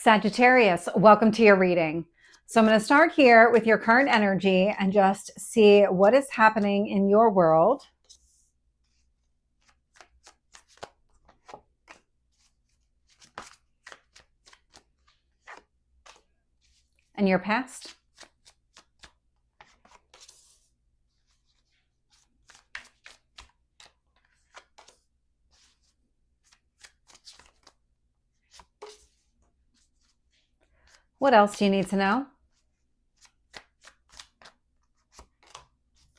Sagittarius, welcome to your reading. So I'm going to start here with your current energy and just see what is happening in your world. And your past. What else do you need to know?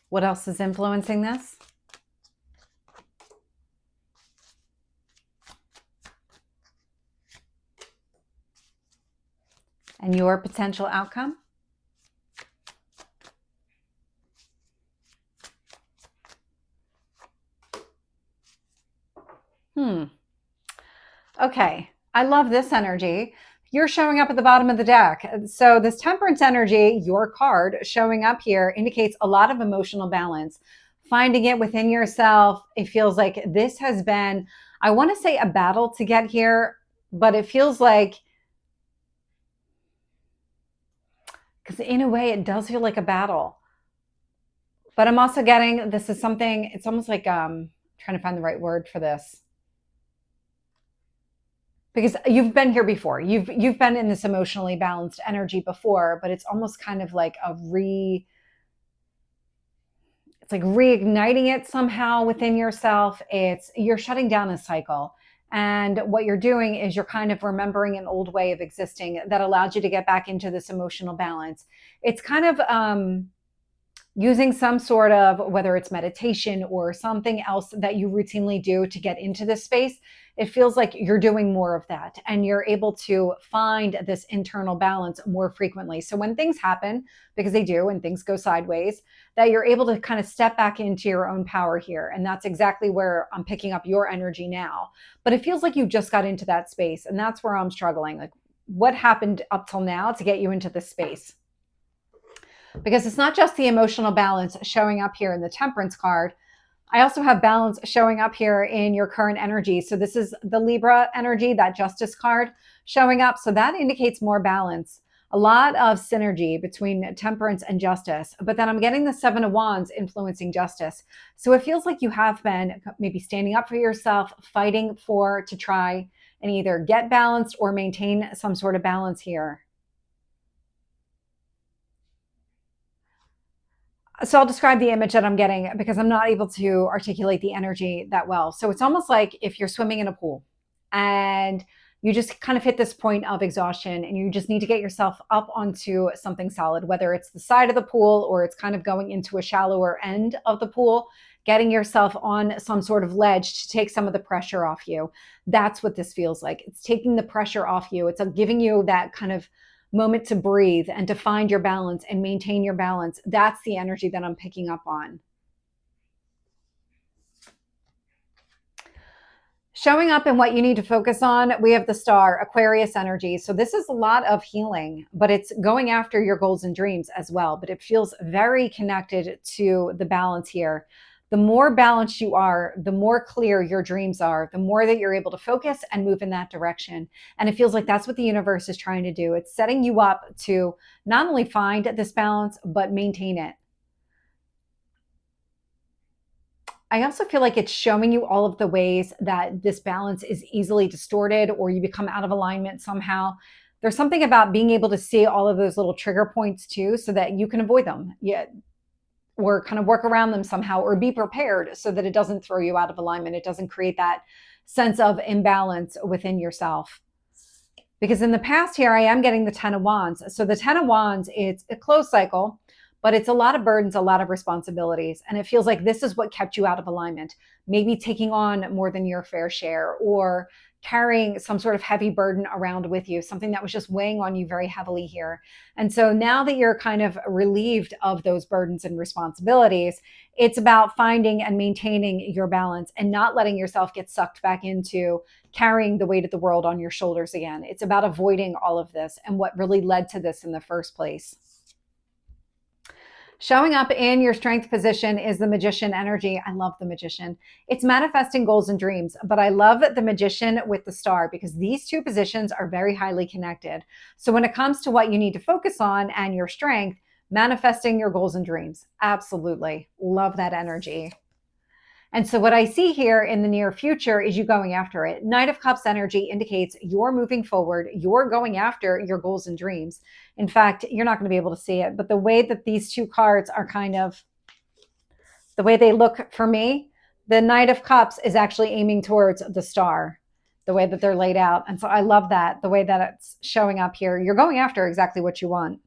What else is influencing this? And your potential outcome? Okay, I love this energy. You're showing up at the bottom of the deck. So this Temperance energy, your card showing up here, indicates a lot of emotional balance. Finding it within yourself. It feels like this has been, I want to say, a battle to get here, but it feels like, because in a way it does feel like a battle. But I'm also getting, this is something, it's almost like trying to find the right word for this. Because you've been here before. You've been in this emotionally balanced energy before, but it's almost kind of like it's like reigniting it somehow within yourself. You're shutting down a cycle. And what you're doing is you're kind of remembering an old way of existing that allowed you to get back into this emotional balance. It's kind of using some sort of, whether it's meditation or something else that you routinely do to get into this space, it feels like you're doing more of that and you're able to find this internal balance more frequently. So when things happen, because they do, and things go sideways, that you're able to kind of step back into your own power here. And that's exactly where I'm picking up your energy now. But it feels like you just got into that space. And that's where I'm struggling. Like, what happened up till now to get you into this space? Because it's not just the emotional balance showing up here in the Temperance card. I also have balance showing up here in your current energy. So this is the Libra energy, that Justice card showing up. So that indicates more balance, a lot of synergy between Temperance and Justice. But then I'm getting the Seven of Wands influencing Justice. So it feels like you have been maybe standing up for yourself, fighting to try and either get balanced or maintain some sort of balance here. So I'll describe the image that I'm getting because I'm not able to articulate the energy that well. So it's almost like if you're swimming in a pool and you just kind of hit this point of exhaustion and you just need to get yourself up onto something solid, whether it's the side of the pool or it's kind of going into a shallower end of the pool, getting yourself on some sort of ledge to take some of the pressure off you. That's what this feels like. It's taking the pressure off you. It's giving you that kind of moment to breathe and to find your balance and maintain your balance. That's the energy that I'm picking up on. Showing up in what you need to focus on, we have the Star, Aquarius energy. So this is a lot of healing, but it's going after your goals and dreams as well. But it feels very connected to the balance here. The more balanced you are, the more clear your dreams are, the more that you're able to focus and move in that direction. And it feels like that's what the universe is trying to do. It's setting you up to not only find this balance, but maintain it. I also feel like it's showing you all of the ways that this balance is easily distorted or you become out of alignment somehow. There's something about being able to see all of those little trigger points too, so that you can avoid them. Yeah, or kind of work around them somehow, or be prepared so that it doesn't throw you out of alignment. It doesn't create that sense of imbalance within yourself. Because in the past here, I am getting the Ten of Wands. So the Ten of Wands, it's a closed cycle, but it's a lot of burdens, a lot of responsibilities. And it feels like this is what kept you out of alignment. Maybe taking on more than your fair share, or carrying some sort of heavy burden around with you, something that was just weighing on you very heavily here. And so now that you're kind of relieved of those burdens and responsibilities, it's about finding and maintaining your balance and not letting yourself get sucked back into carrying the weight of the world on your shoulders again. It's about avoiding all of this and what really led to this in the first place. Showing up in your strength position is the Magician energy. I love the Magician. It's manifesting goals and dreams, but I love the Magician with the Star because these two positions are very highly connected. So when it comes to what you need to focus on and your strength, manifesting your goals and dreams. Absolutely. Love that energy. And so what I see here in the near future is you going after it. Knight of Cups energy indicates you're moving forward. You're going after your goals and dreams. In fact, you're not going to be able to see it, but the way that these two cards are kind of, the way they look for me, the Knight of Cups is actually aiming towards the Star, the way that they're laid out. And so I love that, the way that it's showing up here. You're going after exactly what you want.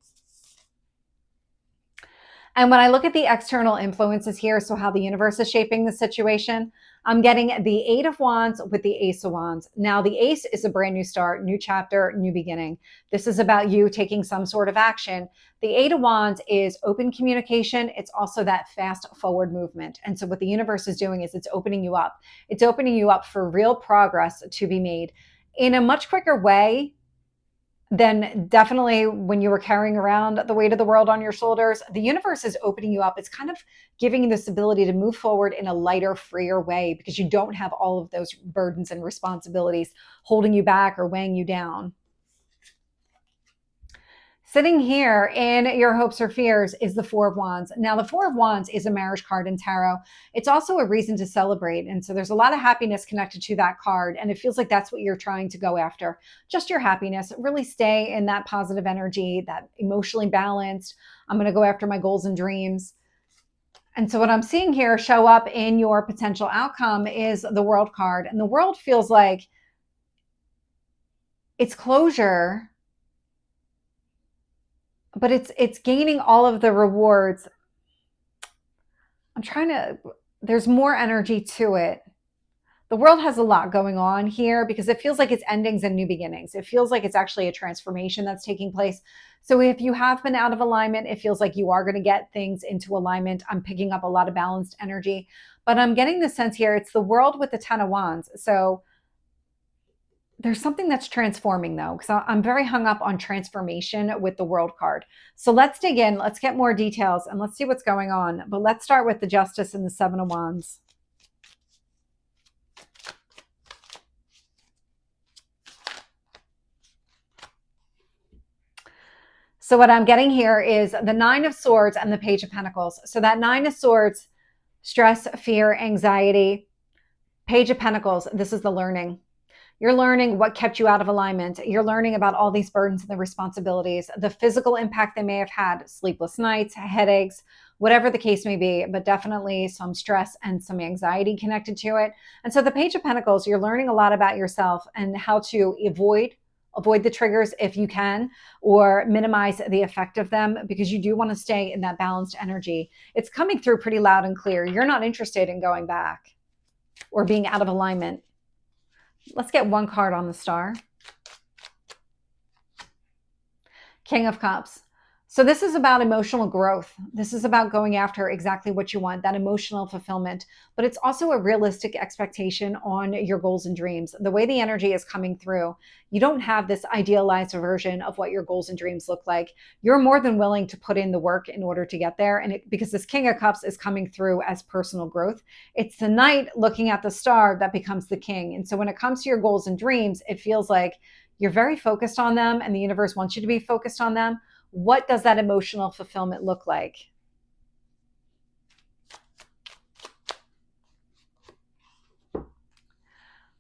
And when I look at the external influences here, so how the universe is shaping the situation, I'm getting the Eight of Wands with the Ace of Wands. Now, the Ace is a brand new start, new chapter, new beginning. This is about you taking some sort of action. The Eight of Wands is open communication. It's also that fast forward movement. And so what the universe is doing is it's opening you up. It's opening you up for real progress to be made in a much quicker way then definitely when you were carrying around the weight of the world on your shoulders, the universe is opening you up. It's kind of giving you this ability to move forward in a lighter, freer way because you don't have all of those burdens and responsibilities holding you back or weighing you down. Sitting here in your hopes or fears is the Four of Wands. Now, the Four of Wands is a marriage card in tarot. It's also a reason to celebrate. And so there's a lot of happiness connected to that card. And it feels like that's what you're trying to go after. Just your happiness. Really stay in that positive energy, that emotionally balanced. I'm going to go after my goals and dreams. And so what I'm seeing here show up in your potential outcome is the World card. And the World feels like it's closure, but it's gaining all of the rewards. There's more energy to it. The World has a lot going on here because it feels like it's endings and new beginnings. It feels like it's actually a transformation that's taking place. So if you have been out of alignment, it feels like you are going to get things into alignment. I'm picking up a lot of balanced energy, but I'm getting the sense here, it's the World with the Ten of Wands. So there's something that's transforming though, because I'm very hung up on transformation with the World card. So let's dig in, let's get more details and let's see what's going on. But let's start with the Justice and the Seven of Wands. So what I'm getting here is the Nine of Swords and the Page of Pentacles. So that Nine of Swords, stress, fear, anxiety. Page of Pentacles, this is the learning. You're learning what kept you out of alignment. You're learning about all these burdens and the responsibilities, the physical impact they may have had, sleepless nights, headaches, whatever the case may be, but definitely some stress and some anxiety connected to it. And so the Page of Pentacles, you're learning a lot about yourself and how to avoid the triggers if you can, or minimize the effect of them because you do want to stay in that balanced energy. It's coming through pretty loud and clear. You're not interested in going back or being out of alignment. Let's get one card on the Star. King of Cups. So this is about emotional growth. This is about going after exactly what you want, that emotional fulfillment, but it's also a realistic expectation on your goals and dreams. The way the energy is coming through, you don't have this idealized version of what your goals and dreams look like. You're more than willing to put in the work in order to get there. And because this King of Cups is coming through as personal growth, it's the Knight looking at the Star that becomes the King. And so when it comes to your goals and dreams, it feels like you're very focused on them and the universe wants you to be focused on them. What does that emotional fulfillment look like?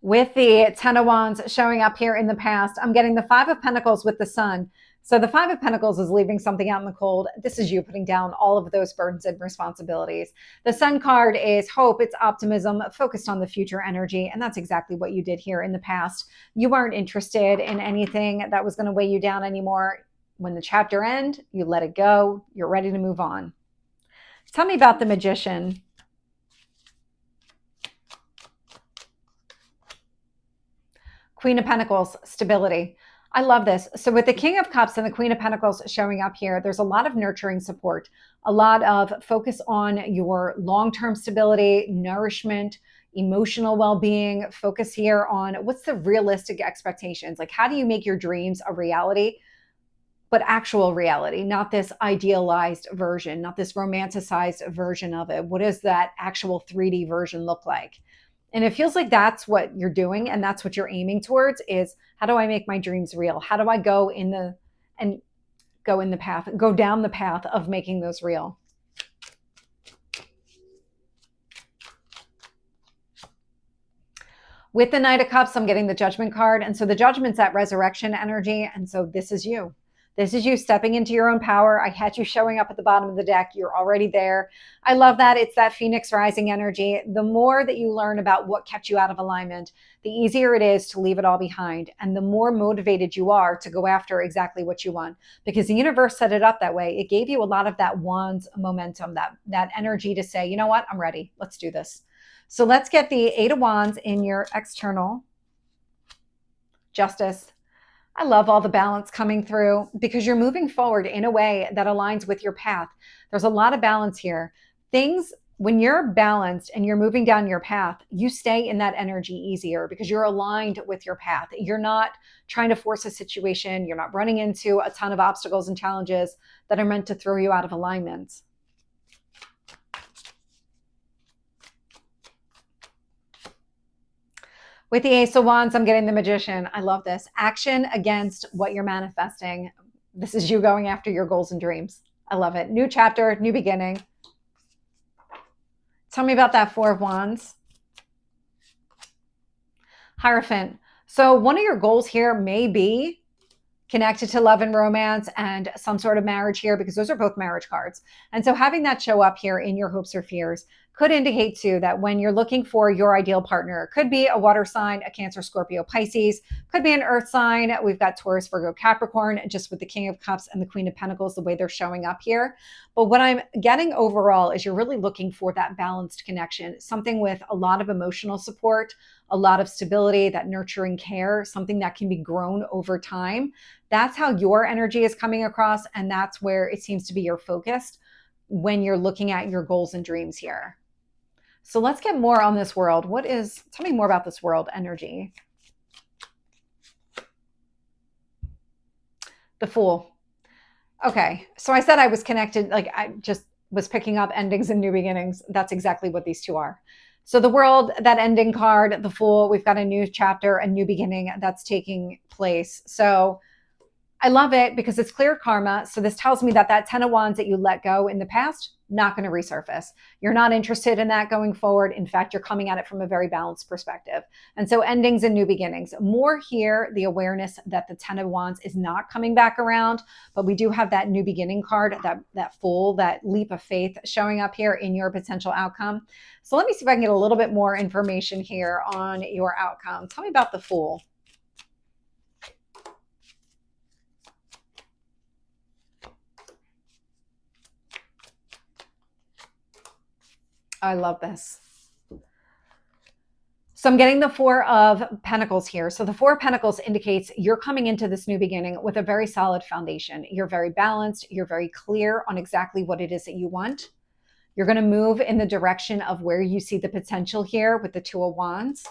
With the Ten of Wands showing up here in the past, I'm getting the Five of Pentacles with the Sun. So the Five of Pentacles is leaving something out in the cold. This is you putting down all of those burdens and responsibilities. The Sun card is hope, it's optimism, focused on the future energy. And that's exactly what you did here in the past. You weren't interested in anything that was going to weigh you down anymore. When the chapter ends, you let it go. You're ready to move on. Tell me about the Magician. Queen of Pentacles, stability. I love this. So with the King of Cups and the Queen of Pentacles showing up here, there's a lot of nurturing support, a lot of focus on your long-term stability, nourishment, emotional well-being, focus here on what's the realistic expectations. Like, how do you make your dreams a reality? but actual reality, not this idealized version, not this romanticized version of it. What does that actual 3D version look like? And it feels like that's what you're doing, and that's what you're aiming towards, is how do I make my dreams real? How do I go in the and go in the path, go down the path of making those real? With the Knight of Cups, I'm getting the Judgment card. And so the Judgment's that resurrection energy. And so this is you. This is you stepping into your own power. I had you showing up at the bottom of the deck. You're already there. I love that. It's that Phoenix rising energy. The more that you learn about what kept you out of alignment, the easier it is to leave it all behind. And the more motivated you are to go after exactly what you want, because the universe set it up that way. It gave you a lot of that wands momentum, that energy to say, you know what, I'm ready. Let's do this. So let's get the Eight of Wands in your external. Justice. I love all the balance coming through because you're moving forward in a way that aligns with your path. There's a lot of balance here. Things, when you're balanced and you're moving down your path, you stay in that energy easier because you're aligned with your path. You're not trying to force a situation. You're not running into a ton of obstacles and challenges that are meant to throw you out of alignment. With the Ace of Wands, I'm getting the Magician. I love this. Action against what you're manifesting. This is you going after your goals and dreams. I love it. New chapter, new beginning. Tell me about that Four of Wands. Hierophant. So one of your goals here may be connected to love and romance and some sort of marriage here, because those are both marriage cards. And so having that show up here in your hopes or fears could indicate too that when you're looking for your ideal partner, it could be a water sign, a Cancer, Scorpio, Pisces, could be an earth sign. We've got Taurus, Virgo, Capricorn, just with the King of Cups and the Queen of Pentacles, the way they're showing up here. But what I'm getting overall is you're really looking for that balanced connection, something with a lot of emotional support, a lot of stability, that nurturing care, something that can be grown over time. That's how your energy is coming across. And that's where it seems to be your focus when you're looking at your goals and dreams here. So let's get more on this world. Tell me more about this world energy. The Fool. Okay, so I said I was connected, like I just was picking up endings and new beginnings. That's exactly what these two are. So the world, that ending card, the Fool, we've got a new chapter, a new beginning that's taking place. So I love it because it's clear karma. So this tells me that that 10 of Wands that you let go in the past, not going to resurface. You're not interested in that going forward. In fact, you're coming at it from a very balanced perspective. And so endings and new beginnings. More here, the awareness that the 10 of Wands is not coming back around, but we do have that new beginning card, that Fool, that leap of faith showing up here in your potential outcome. So let me see if I can get a little bit more information here on your outcome. Tell me about the Fool. I love this. So I'm getting the Four of Pentacles here. So the Four of Pentacles indicates you're coming into this new beginning with a very solid foundation. You're very balanced. You're very clear on exactly what it is that you want. You're going to move in the direction of where you see the potential here with the Two of Wands.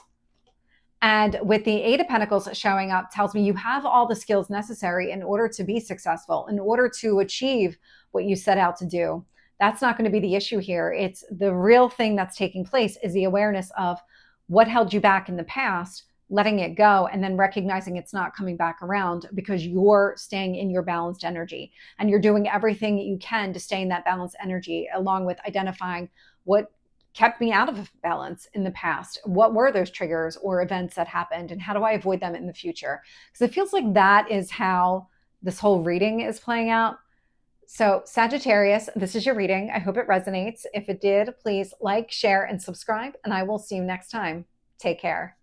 And with the Eight of Pentacles showing up tells me you have all the skills necessary in order to be successful, in order to achieve what you set out to do. That's not going to be the issue here. It's the real thing that's taking place is the awareness of what held you back in the past, letting it go, and then recognizing it's not coming back around because you're staying in your balanced energy and you're doing everything that you can to stay in that balanced energy, along with identifying what kept me out of balance in the past. What were those triggers or events that happened, and how do I avoid them in the future? Because it feels like that is how this whole reading is playing out. So Sagittarius, this is your reading. I hope it resonates. If it did, please like, share, and subscribe, and I will see you next time. Take care.